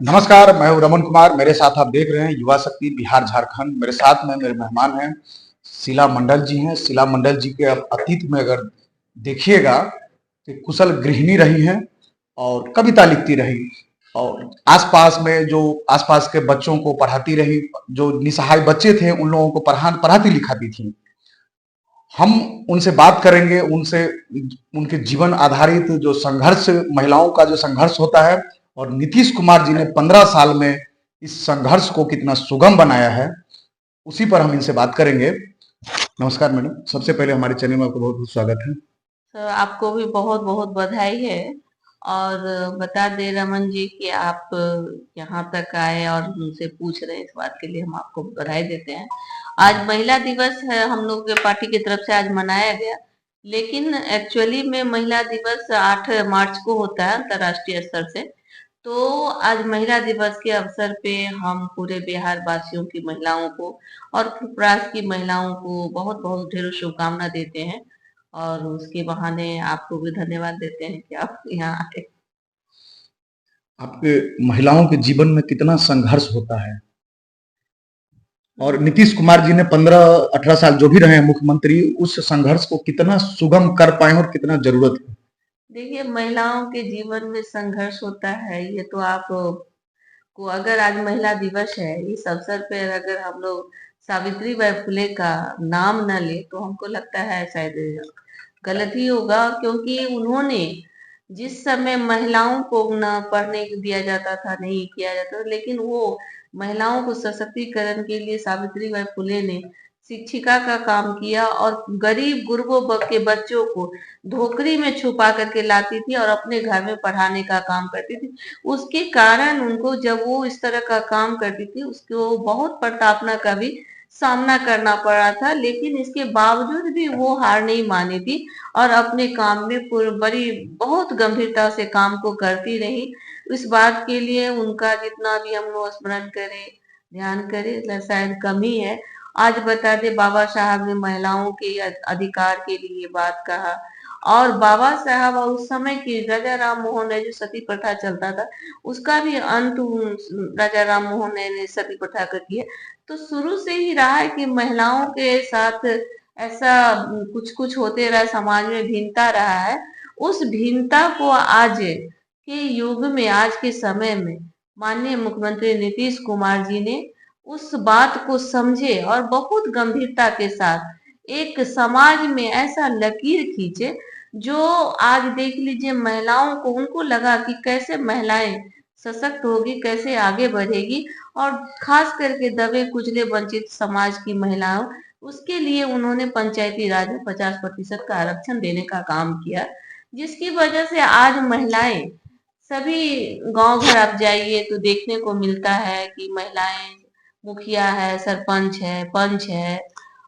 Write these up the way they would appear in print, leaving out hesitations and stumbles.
नमस्कार, मैं हूँ रमन कुमार। मेरे साथ आप देख रहे हैं युवा शक्ति बिहार झारखंड। मेरे साथ में मेरे मेहमान हैं, शीला मंडल जी हैं। शीला मंडल जी के अब अतीत में अगर देखिएगा तो कुशल गृहिणी रही हैं और कविता लिखती रही और आसपास में जो आसपास के बच्चों को पढ़ाती रही। जो निसहाय बच्चे थे उन लोगों को पढ़ाती लिखाती थी। हम उनसे बात करेंगे, उनसे उनके जीवन आधारित जो संघर्ष, महिलाओं का जो संघर्ष होता है, और नीतीश कुमार जी ने 15 साल में इस संघर्ष को कितना सुगम बनाया है, उसी पर हम इनसे बात करेंगे। नमस्कार मैडम, सबसे पहले हमारे चैनल में आपका बहुत बहुत स्वागत है। सर आपको भी बहुत बहुत बधाई है। और बता दे रमन जी कि आप यहाँ तक आए और हमसे पूछ रहे हैं, इस बात के लिए हम आपको बधाई देते हैं। आज महिला दिवस है, हम लोग के पार्टी की तरफ से आज मनाया गया, लेकिन एक्चुअली में महिला दिवस 8 मार्च को होता है अंतर्राष्ट्रीय स्तर से। तो आज महिला दिवस के अवसर पे हम पूरे बिहार वासियों की महिलाओं को और प्रयास की महिलाओं को बहुत बहुत ढेरों शुभकामना देते हैं, और उसके बहाने आपको भी धन्यवाद देते हैं कि आप यहाँ आए। आपके महिलाओं के जीवन में कितना संघर्ष होता है, और हम्म। नीतीश कुमार जी ने 15-18 साल जो भी रहे हैं मुख्यमंत्री, उस संघर्ष को कितना सुगम कर पाए और कितना जरूरत है। देखिए, महिलाओं के जीवन में संघर्ष होता है, ये तो आप को अगर आज महिला दिवस है, इस अवसर पर अगर हम लोग सावित्री बाई फुले का नाम न ले तो हमको लगता है शायद गलत ही होगा, क्योंकि उन्होंने जिस समय महिलाओं को न पढ़ने दिया जाता था, नहीं किया जाता था, लेकिन वो महिलाओं को सशक्तिकरण के लिए सावित्री बाई फुले ने शिक्षिका का काम किया और गरीब गुरबों के बच्चों को धोकरी में छुपा करके लाती थी और अपने घर में पढ़ाने का काम करती थी। उसके कारण उनको, जब वो इस तरह का काम करती थी, उसको बहुत प्रताड़ना का भी सामना करना पड़ा था, लेकिन इसके बावजूद भी वो हार नहीं मानी थी और अपने काम में बड़ी बहुत गंभीरता से काम को करती रही। इस बात के लिए उनका जितना भी हम लोग स्मरण करें, ध्यान करें, शायद कम ही है। आज बता दे, बाबा साहब ने महिलाओं के अधिकार के लिए बात कहा, और बाबा साहब उस समय की राजा राम मोहन राय जो सती प्रथा चलता था, उसका भी अंत राजा राम मोहन राय ने सती प्रथा कर दिया। तो शुरू से ही रहा है कि महिलाओं के साथ ऐसा कुछ कुछ होते रहा, समाज में भिन्नता रहा है। उस भिन्नता को आज के युग में, आज के समय में माननीय मुख्यमंत्री नीतीश कुमार जी ने उस बात को समझे और बहुत गंभीरता के साथ एक समाज में ऐसा लकीर खींचे, जो आज देख लीजिए महिलाओं को, उनको लगा कि कैसे महिलाएं सशक्त होगी, कैसे आगे बढ़ेगी, और खास करके दबे कुचले वंचित समाज की महिलाओं, उसके लिए उन्होंने पंचायती राज में 50% का आरक्षण देने का काम किया, जिसकी वजह से आज महिलाएं सभी गांव घर आप जाइए तो देखने को मिलता है कि महिलाएं मुखिया है, सरपंच है, पंच है,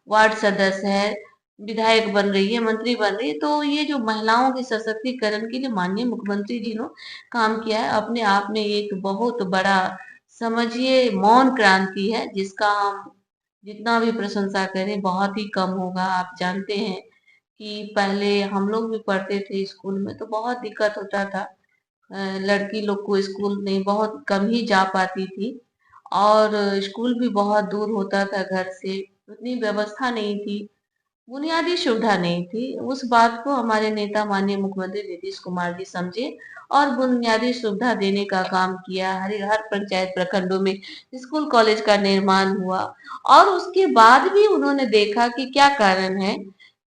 वार्ड सदस्य है, विधायक बन रही है, मंत्री बन रही है। तो ये जो महिलाओं के सशक्तिकरण के लिए माननीय मुख्यमंत्री जी ने काम किया है, अपने आप में एक बहुत बड़ा, समझिए, मौन क्रांति है, जिसका हम जितना भी प्रशंसा करें बहुत ही कम होगा। आप जानते हैं कि पहले हम लोग भी पढ़ते थे स्कूल में तो बहुत दिक्कत होता था। लड़की लोग को स्कूल नहीं, बहुत कम ही जा पाती थी, और स्कूल भी बहुत दूर होता था घर से, उतनी व्यवस्था नहीं थी, बुनियादी सुविधा नहीं थी। उस बात को हमारे नेता माननीय मुख्यमंत्री नीतीश कुमार जी समझे और बुनियादी सुविधा देने का काम किया। हर पंचायत प्रखंडों में स्कूल कॉलेज का निर्माण हुआ, और उसके बाद भी उन्होंने देखा कि क्या कारण है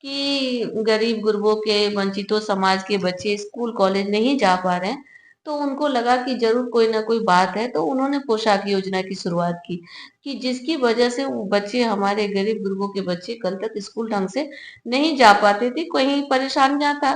कि गरीब गुरबों के, वंचितों समाज के बच्चे स्कूल कॉलेज नहीं जा पा रहे हैं। तो उनको लगा कि जरूर कोई ना कोई बात है, तो उन्होंने पोशाक योजना की शुरुआत की, कि जिसकी वजह से वो बच्चे, हमारे गरीब गुरबों के बच्चे कल तक स्कूल ढंग से नहीं जा पाते थे। कहीं परेशानियां था,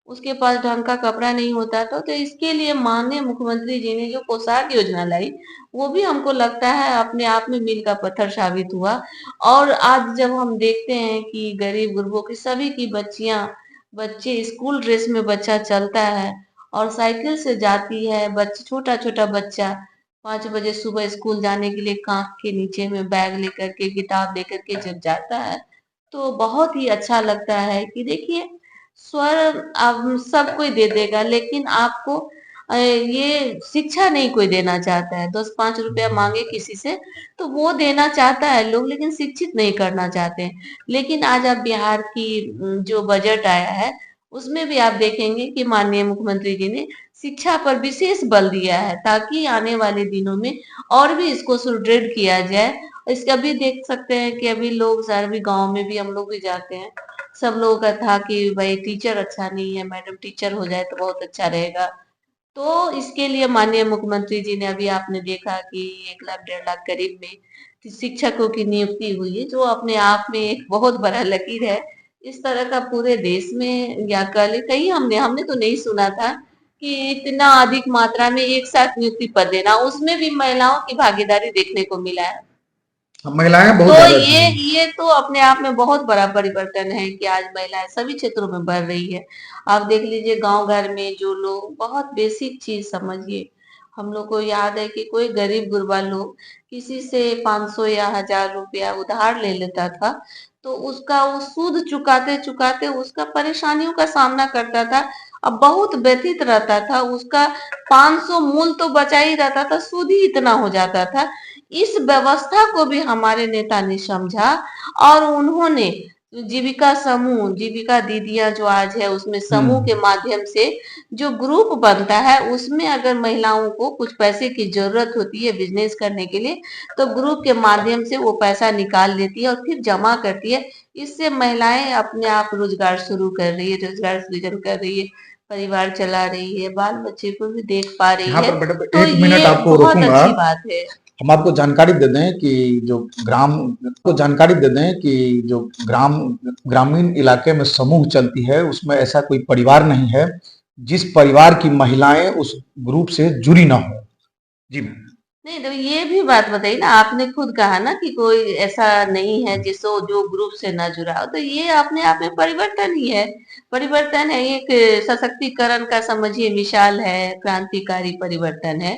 उसके पास ढंग का कपड़ा नहीं होता था, तो इसके लिए माननीय मुख्यमंत्री जी ने जो पोशाक योजना लाई, वो भी हमको लगता है अपने आप में मील का पत्थर साबित हुआ। और आज जब हम देखते हैं कि गरीब गुरबों की सभी की बच्चियां, बच्चे स्कूल ड्रेस में बच्चा चलता है और साइकिल से जाती है, बच्चा, छोटा छोटा बच्चा 5 बजे सुबह स्कूल जाने के लिए कांख के नीचे में बैग लेकर के, किताब लेकर के जब जाता है, तो बहुत ही अच्छा लगता है कि देखिए, स्वर अब सब कोई दे देगा, लेकिन आपको ये शिक्षा नहीं कोई देना चाहता है। 10-5 रुपया मांगे किसी से तो वो देना चाहता है लोग, लेकिन शिक्षित नहीं करना चाहते हैं। लेकिन आज आप बिहार की जो बजट आया है उसमें भी आप देखेंगे कि माननीय मुख्यमंत्री जी ने शिक्षा पर विशेष बल दिया है, ताकि आने वाले दिनों में और भी इसको सुदृढ़ किया जाए। इसका भी देख सकते हैं कि अभी लोग अभी गांव में भी हम लोग भी जाते हैं, सब लोगों का था कि भाई टीचर अच्छा नहीं है, मैडम टीचर हो जाए तो बहुत अच्छा रहेगा। तो इसके लिए माननीय मुख्यमंत्री जी ने अभी आपने देखा कि 1 लाख 1.5 लाख करीब में शिक्षकों की नियुक्ति हुई है, जो अपने आप में एक बहुत बड़ा लकीर है। इस तरह का पूरे देश में या कल कहीं हमने हमने तो नहीं सुना था कि इतना अधिक मात्रा में एक साथ नियुक्ति पर देना, उसमें भी महिलाओं की भागीदारी देखने को मिला है। महिलाएं तो बहुत ज्यादा ये थी। ये तो अपने आप में बहुत बड़ा परिवर्तन है कि आज महिलाएं सभी क्षेत्रों में बढ़ रही है। आप देख लीजिए गांव घर में जो लोग बहुत बेसिक चीज समझिए, हम लोग को याद है कि कोई गरीब गुरबा लोग किसी से 500 या 1000 रुपया उधार ले लेता था, तो उसका वो सूद चुकाते चुकाते उसका परेशानियों का सामना करता था। अब बहुत व्यथित रहता था, उसका 500 मूल तो बचा ही रहता था, सूद ही इतना हो जाता था। इस व्यवस्था को भी हमारे नेता ने समझा और उन्होंने जीविका समूह, जीविका दीदियां जो आज है उसमें समूह के माध्यम से जो ग्रुप बनता है, उसमें अगर महिलाओं को कुछ पैसे की जरूरत होती है बिजनेस करने के लिए, तो ग्रुप के माध्यम से वो पैसा निकाल लेती है और फिर जमा करती है। इससे महिलाएं अपने आप रोजगार शुरू कर रही है, रोजगार सृजन कर रही है, परिवार चला रही है, बाल बच्चे को भी देख पा रही यहाँ है। पर बेटा तो एक मिनट ये आपको बहुत रोकूंगा। अच्छी बात है। हम आपको जानकारी दे दें कि जो ग्राम को जानकारी दे दें कि जो ग्रामीण इलाके में समूह चलती है उसमें ऐसा कोई परिवार नहीं है जिस परिवार की महिलाएं उस ग्रुप से जुड़ी ना हो। जी मैम। नहीं तो ये भी बात बताइए ना, आपने खुद कहा ना कि कोई ऐसा नहीं है जिसको जो ग्रुप से ना जुड़ा हो, तो ये अपने आप में परिवर्तन ही है। परिवर्तन है, एक सशक्तिकरण का समझिए मिसाल है, क्रांतिकारी परिवर्तन है।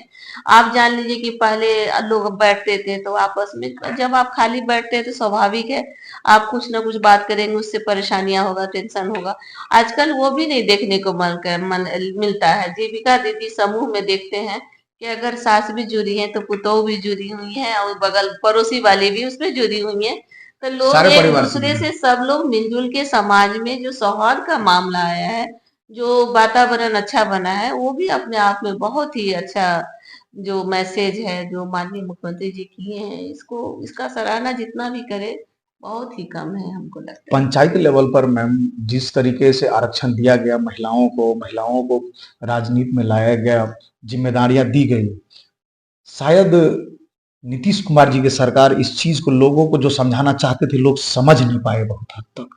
आप जान लीजिए कि पहले लोग बैठते थे तो आपस में, जब आप खाली बैठते हैं तो स्वाभाविक है आप कुछ ना कुछ बात करेंगे, उससे परेशानियां होगा, टेंशन होगा। आजकल वो भी नहीं देखने को मन मिलता है। जीविका दीदी समूह में देखते हैं कि अगर सास भी जुड़ी है तो पुतोह भी जुड़ी हुई है और बगल पड़ोसी वाली भी उसमें जुड़ी हुई है। तो लोग सारे एक परिवार से दूसरे जुड़े। से सब लोग मिलजुल के समाज में जो सौहार्द का मामला आया है, जो वातावरण अच्छा बना है, वो भी अपने आप में बहुत ही अच्छा जो मैसेज है जो माननीय मुख्यमंत्री जी किए हैं, इसको इसका सराहना जितना भी करे बहुत ही कम है, हमको लगता है। पंचायत लेवल पर मैम जिस तरीके से आरक्षण दिया गया महिलाओं को राजनीति में लाया गया, जिम्मेदारियां दी गई, शायद नीतीश कुमार जी की सरकार इस चीज को लोगों को जो समझाना चाहते थे लोग समझ नहीं पाए बहुत हद तक।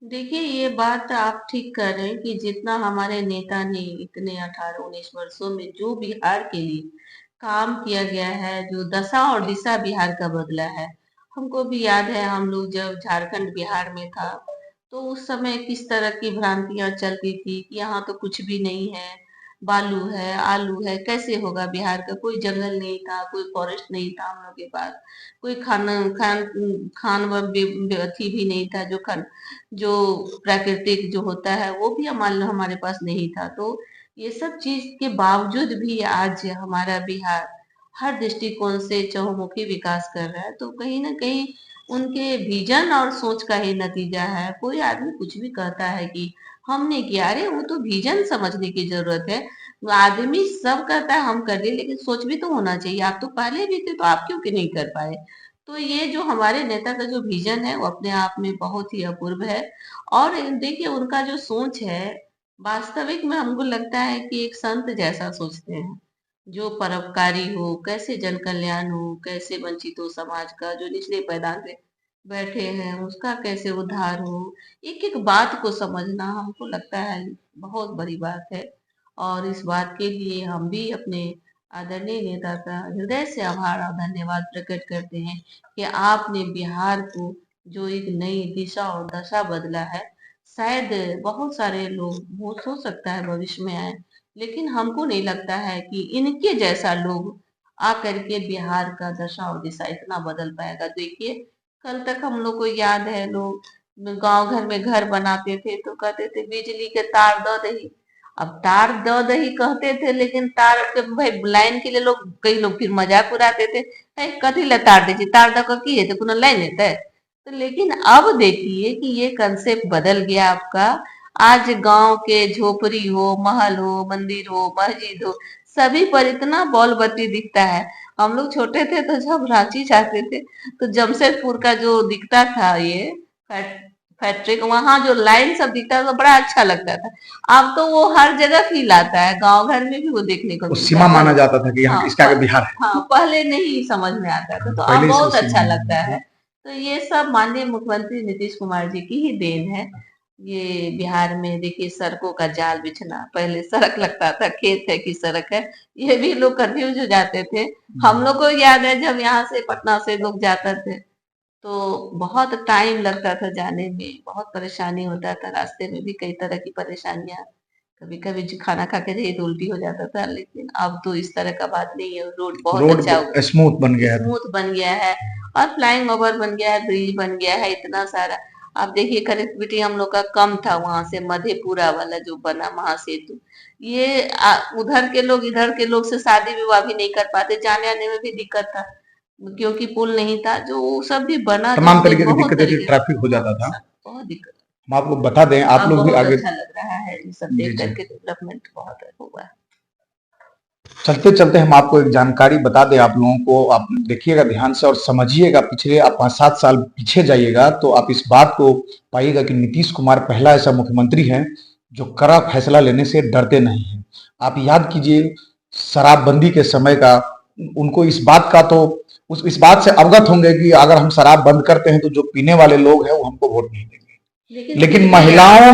देखिए ये बात आप ठीक कर रहे हैं कि जितना हमारे नेता ने इतने 18-19 वर्षों में जो बिहार के लिए काम किया गया है, जो दशा और दिशा बिहार का बदला है, हमको भी याद है। हम लोग जब झारखंड बिहार में था तो उस समय किस तरह की भ्रांतियां चलती थी कि यहाँ तो कुछ भी नहीं है, बालू है, आलू है, कैसे होगा बिहार का। कोई जंगल नहीं था, कोई फॉरेस्ट नहीं था हम लोग के पास, कोई अथी भी नहीं था, जो प्राकृतिक जो होता है वो भी हमारे पास नहीं था। तो ये सब चीज के बावजूद भी आज हमारा बिहार हर दृष्टिकोण से चहुमुखी विकास कर रहा है, तो कहीं ना कहीं उनके विजन और सोच का ही नतीजा है। कोई आदमी कुछ भी कहता है कि हमने किया, अरे वो तो विजन समझने की जरूरत है। आदमी सब कहता है हम कर लिए, लेकिन सोच भी तो होना चाहिए। आप तो पहले भी थे तो आप क्यों कि नहीं कर पाए। तो ये जो हमारे नेता का जो विजन है वो अपने आप में बहुत ही अपूर्व है। और देखिए उनका जो सोच है, वास्तविक में हमको लगता है कि एक संत जैसा सोचते हैं, जो परोपकारी हो, कैसे जन कल्याण हो, कैसे वंचित हो समाज का, जो निचले पायदान पे बैठे हैं उसका कैसे उद्धार हो। एक एक बात को समझना हमको लगता है बहुत बड़ी बात है। और इस बात के लिए हम भी अपने आदरणीय नेता का हृदय से आभार और धन्यवाद प्रकट करते हैं कि आपने बिहार को जो एक नई दिशा और दशा बदला है। शायद बहुत सारे लोग हो सकता है भविष्य में आए, लेकिन हमको नहीं लगता है कि इनके जैसा लोग आकर के बिहार का दशा और दिशा इतना बदल पाएगा। देखिए कल तक हम लोग को याद है, लोग गांव घर में घर बनाते थे तो कहते थे बिजली के तार दो दही। अब तार दो दही कहते थे, लेकिन तार के भाई लाइन के लिए लोग, कई लोग फिर मजाक उड़ाते थे, कथी ला तार दे छी, तार दो की है तो कोनो लाइन है। तो लेकिन अब देखिए कि ये कंसेप्ट बदल गया आपका। आज गांव के झोपड़ी हो, महल हो, मंदिर हो, मस्जिद हो, सभी पर इतना बॉल बत्ती दिखता है। हम लोग छोटे थे तो जब रांची जाते थे तो जमशेदपुर का जो दिखता था ये फैक्ट्री, वहां जो लाइन सब दिखता था तो बड़ा अच्छा लगता था। अब तो वो हर जगह फील आता है, गांव घर में भी वो देखने को वो मिलता सीमा है। माना जाता था कि यहाँ हाँ, इसके आगे बिहार है। हाँ, पहले नहीं समझ में आता था, तो अब पहले ही बहुत सीमा अच्छा माना लगता जाता था। है। तो ये सब माननीय मुख्यमंत्री नीतीश कुमार जी की ही देन है। ये बिहार में देखिए सड़कों का जाल बिछना, पहले सड़क लगता था, खेत है कि सड़क है, ये भी लोग कंफ्यूज हो जाते थे। हम लोग को याद है जब यहाँ से पटना से लोग जाते थे तो बहुत टाइम लगता था जाने में, बहुत परेशानी होता था, रास्ते में भी कई तरह की परेशानियां, कभी कभी जो खाना खा के रही तो उल्टी हो जाता था। लेकिन अब तो इस तरह का बात नहीं है, रोड बहुत रोड अच्छा हो गया, स्मूथ बन गया है। स्मूथ बन गया है, और फ्लाइंग ओवर बन गया है, ब्रिज बन गया है, इतना सारा। आप देखिए कनेक्टिविटी हम लोग का कम था, वहां से मधेपुरा वाला जो बना महासेतु, ये उधर के लोग इधर के लोग से शादी विवाह भी नहीं कर पाते, जाने आने में भी दिक्कत था, क्योंकि पुल नहीं था। जो वो सब भी बना तमाम जिससे तरीके की बहुत दिक्कतें थी, तरीके ट्रैफिक हो हाँ, जाता था। बहुत दिक्कत। हम आपको बता दें, आप अब लोग भी बहुत आगे अच्छा लग रहा है, ये सब जी देख जी करके डेवलपमेंट बहुत हुआ है। चलते चलते हम आपको एक जानकारी बता दें आप लोगों को, आप देखिएगा ध्यान से और समझिएगा। पिछले आप 5-7 साल पीछे जाइएगा तो आप इस बात को पाइएगा कि नीतीश कुमार पहला ऐसा मुख्यमंत्री है जो कड़ा फैसला लेने से डरते नहीं हैं। आप याद कीजिए शराबबंदी के समय का, उनको इस बात का तो इस बात से अवगत होंगे कि अगर हम शराब बंद करते हैं तो जो पीने वाले लोग हैं वो हमको वोट नहीं देंगे। लेकिन महिलाओं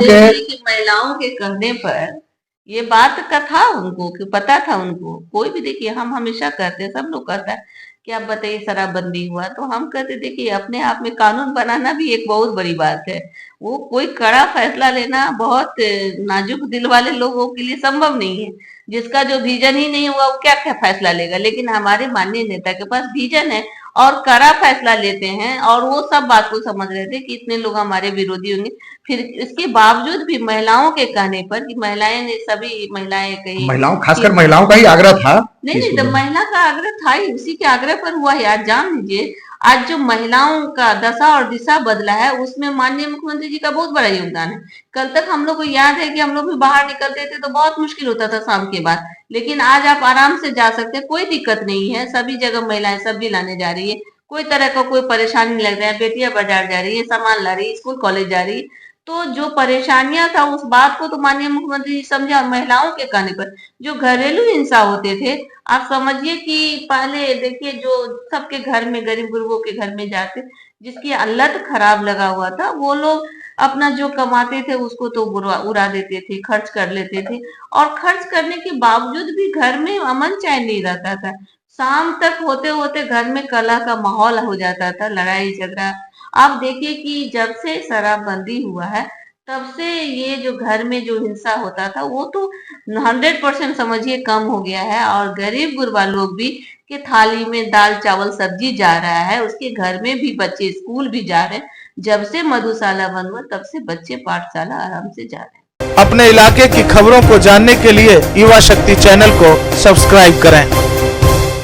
के कहने पर ये बात का था उनको, कि पता था उनको। कोई भी देखिए, हम हमेशा कहते हैं, सब लोग कहता है कि आप बताइए शराबबंदी हुआ, तो हम कहते देखिए अपने आप में कानून बनाना भी एक बहुत बड़ी बात है। वो कोई कड़ा फैसला लेना बहुत नाजुक दिल वाले लोगों के लिए संभव नहीं है। जिसका जो विजन ही नहीं हुआ वो क्या क्या फैसला लेगा। लेकिन हमारे माननीय नेता के पास विजन है और कड़ा फैसला लेते हैं, और वो सब बात को समझ रहे थे कि इतने लोग हमारे विरोधी होंगे। फिर इसके बावजूद भी महिलाओं के कहने पर, कि महिलाएं ने, सभी महिलाएं कही, महिलाओं, खासकर महिलाओं का ही आग्रह था। नहीं नहीं, तो महिला का आग्रह था ही, उसी के आग्रह पर हुआ है। आज जान लीजिए, आज जो महिलाओं का दशा और दिशा बदला है उसमें माननीय मुख्यमंत्री जी का बहुत बड़ा योगदान है। कल तक हम लोग को याद है कि हम लोग भी बाहर निकलते थे तो बहुत मुश्किल होता था शाम के बाद, लेकिन आज आप आराम से जा सकते हैं, कोई दिक्कत नहीं है। सभी जगह महिलाएं सब्जी लाने जा रही है, कोई तरह का कोई परेशानी नहीं लग रहा है। बेटियां बाजार जा रही है, सामान ला रही है, स्कूल कॉलेज जा रही है। तो जो परेशानियां था उस बात को तो माननीय मुख्यमंत्री जी समझे, और महिलाओं के कहने पर जो घरेलू हिंसा होते थे, आप समझिए कि पहले देखिए जो सबके घर में, गरीब गुरबों के घर में जाते, जिसकी हालत खराब लगा हुआ था, वो लोग अपना जो कमाते थे उसको तो उड़ा देते थे, खर्च कर लेते थे, और खर्च करने के बावजूद भी घर में अमन चैन नहीं रहता था। शाम तक होते होते घर में कलह का माहौल हो जाता था, लड़ाई झगड़ा। आप देखिए कि जब से शराबबंदी हुआ है तब से ये जो घर में जो हिंसा होता था वो तो 100% समझिए कम हो गया है, और गरीब गुरबा लोग भी के थाली में दाल चावल सब्जी जा रहा है, उसके घर में भी बच्चे स्कूल भी जा रहे हैं। जब से मधुशाला बंद हुआ तब से बच्चे पाठशाला आराम से जा रहे हैं। अपने इलाके की खबरों को जानने के लिए युवा शक्ति चैनल को सब्सक्राइब करें।